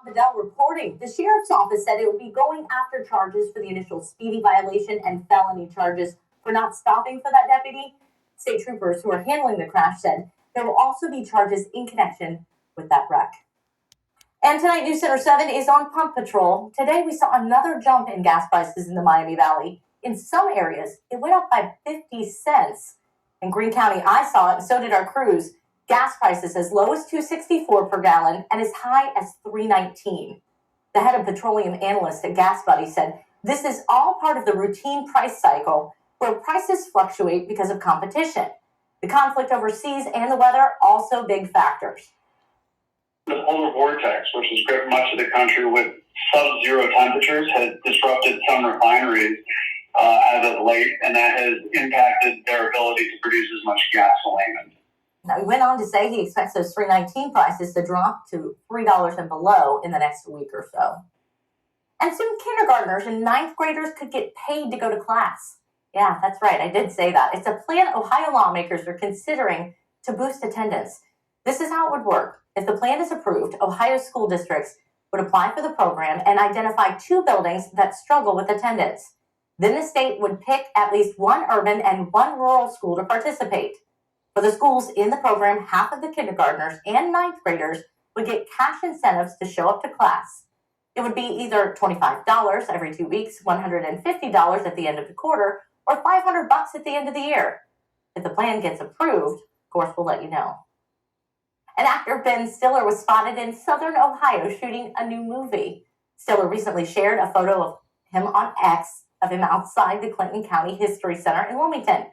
Vidal reporting. The sheriff's office said it would be going after charges for the initial speedy violation and felony charges for not stopping for that deputy. State troopers who are handling the crash said there will also be charges in connection with that wreck. And tonight, News Center 7 is on pump patrol. Today, we saw another jump in gas prices in the Miami Valley. In some areas, it went up by 50 cents. In Greene County, I saw it, and so did our crews. Gas prices as low as $2.64 per gallon and as high as $3.19. The head of petroleum analyst at Gas Buddy said this is all part of the routine price cycle where prices fluctuate because of competition. The conflict overseas and the weather also big factors. The polar vortex, which has gripped much of the country with sub-zero temperatures, has disrupted some refineries as of late, and that has impacted their ability to produce as much gasoline. Now, he went on to say he expects those $3.19 prices to drop to $3 and below in the next week or so. And soon kindergartners and ninth graders could get paid to go to class. Yeah, that's right. I did say that. It's a plan Ohio lawmakers are considering to boost attendance. This is how it would work. If the plan is approved, Ohio school districts would apply for the program and identify 2 buildings that struggle with attendance. Then the state would pick at least 1 urban and 1 rural school to participate. For the schools in the program, half of the kindergartners and ninth graders would get cash incentives to show up to class. It would be either $25 every 2 weeks, $150 at the end of the quarter, or $500 at the end of the year. If the plan gets approved, of course, we'll let you know. And actor Ben Stiller was spotted in Southern Ohio shooting a new movie. Stiller recently shared a photo of him on X of him outside the Clinton County History Center in Wilmington.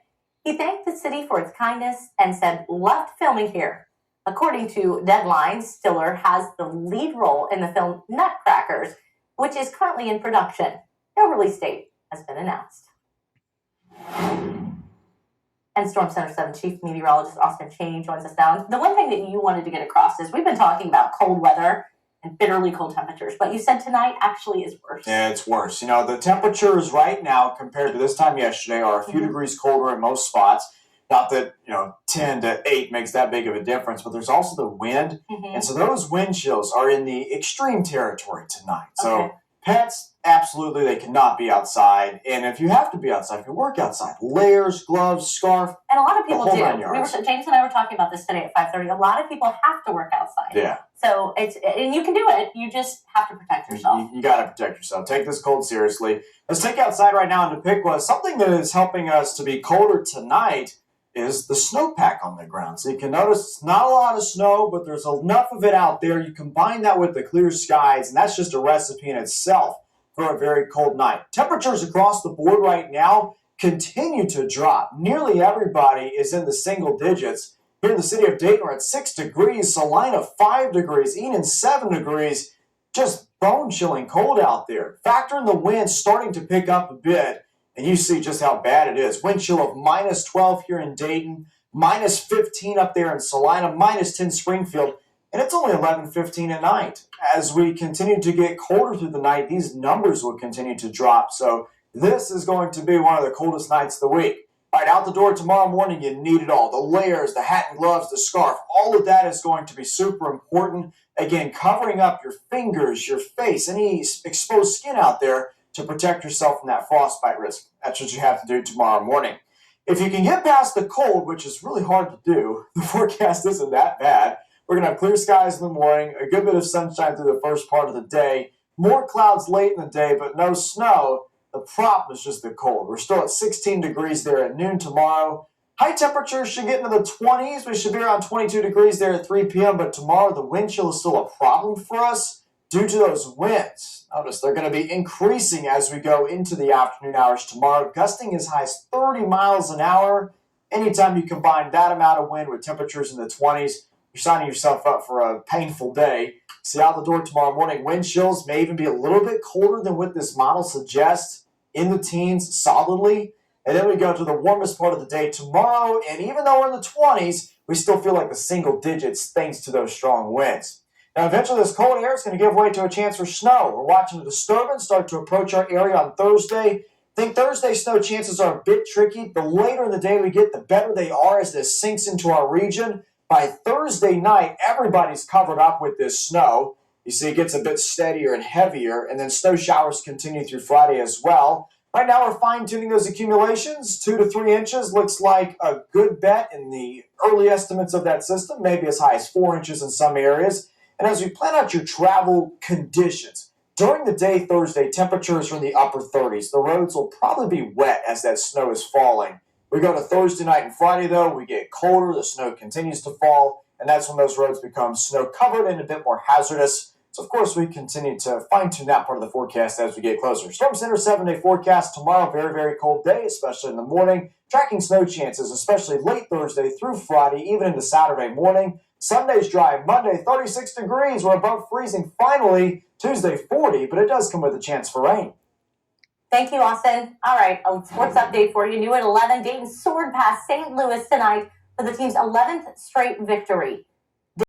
He thanked the city for its kindness and said, "Loved filming here." According to Deadline, Stiller has the lead role in the film Nutcrackers, which is currently in production. No release date has been announced. And Storm Center 7 Chief Meteorologist Austin Chaney joins us now. The one thing that you wanted to get across is we've been talking about cold weather and bitterly cold temperatures, but you said tonight actually is worse. Yeah, it's worse. You know, the temperatures right now compared to this time yesterday are a few degrees colder in most spots. Not that, 10 to 8 makes that big of a difference, but there's also the wind. And so those wind chills are in the extreme territory tonight. So pets, absolutely, they cannot be outside. And if you have to be outside, if you work outside, layers, gloves, scarf. And a lot of people do. James and I were talking about this today at 5:30. A lot of people have to work outside. Yeah. So and you can do it. You just have to protect yourself. You got to protect yourself. Take this cold seriously. Let's take outside right now in Topeka. Something that is helping us to be colder tonight is the snowpack on the ground. So you can notice it's not a lot of snow, but there's enough of it out there. You combine that with the clear skies, and that's just a recipe in itself for a very cold night. Temperatures across the board right now continue to drop. Nearly everybody is in the single digits. Here in the city of Dayton, we're at 6 degrees, Salina 5 degrees, Enon 7 degrees. Just bone-chilling cold out there. Factor in the wind starting to pick up a bit, and you see just how bad it is. Wind chill of minus 12 here in Dayton, minus 15 up there in Salina, minus 10 Springfield, and it's only 11:15 at night. As we continue to get colder through the night, these numbers will continue to drop. So this is going to be one of the coldest nights of the week. All right, out the door tomorrow morning, you need it all. The layers, the hat and gloves, the scarf, all of that is going to be super important. Again, covering up your fingers, your face, any exposed skin out there to protect yourself from that frostbite risk. That's what you have to do tomorrow morning. If you can get past the cold, which is really hard to do, the forecast isn't that bad. We're going to have clear skies in the morning, a good bit of sunshine through the first part of the day, more clouds late in the day, but no snow. The problem is just the cold. We're still at 16 degrees there at noon tomorrow. High temperatures should get into the 20s. We should be around 22 degrees there at 3 p.m., but tomorrow the wind chill is still a problem for us due to those winds. Notice they're going to be increasing as we go into the afternoon hours tomorrow, gusting as high as 30 miles an hour. Anytime you combine that amount of wind with temperatures in the 20s, you're signing yourself up for a painful day. See out the door tomorrow morning. Wind chills may even be a little bit colder than what this model suggests, in the teens solidly. And then we go to the warmest part of the day tomorrow, and even though we're in the 20s, we still feel like the single digits thanks to those strong winds. Now, eventually, this cold air is going to give way to a chance for snow. We're watching the disturbance start to approach our area on Thursday. I think Thursday snow chances are a bit tricky. The later in the day we get, the better they are as this sinks into our region. By Thursday night, everybody's covered up with this snow. You see it gets a bit steadier and heavier, and then snow showers continue through Friday as well. Right now, we're fine-tuning those accumulations. 2 to 3 inches looks like a good bet in the early estimates of that system, maybe as high as 4 inches in some areas. And as we plan out your travel conditions, during the day Thursday, temperatures are in the upper 30s. The roads will probably be wet as that snow is falling. We go to Thursday night and Friday, though, we get colder, the snow continues to fall, and that's when those roads become snow-covered and a bit more hazardous. So, of course, we continue to fine-tune that part of the forecast as we get closer. Storm Center 7-day forecast tomorrow, very, very cold day, especially in the morning. Tracking snow chances, especially late Thursday through Friday, even into Saturday morning. Sunday's dry. Monday, 36 degrees. We're above freezing finally. Tuesday, 40, but it does come with a chance for rain. Thank you, Austin. All right, a sports update for you. New at 11, Dayton soared past St. Louis tonight for the team's 11th straight victory.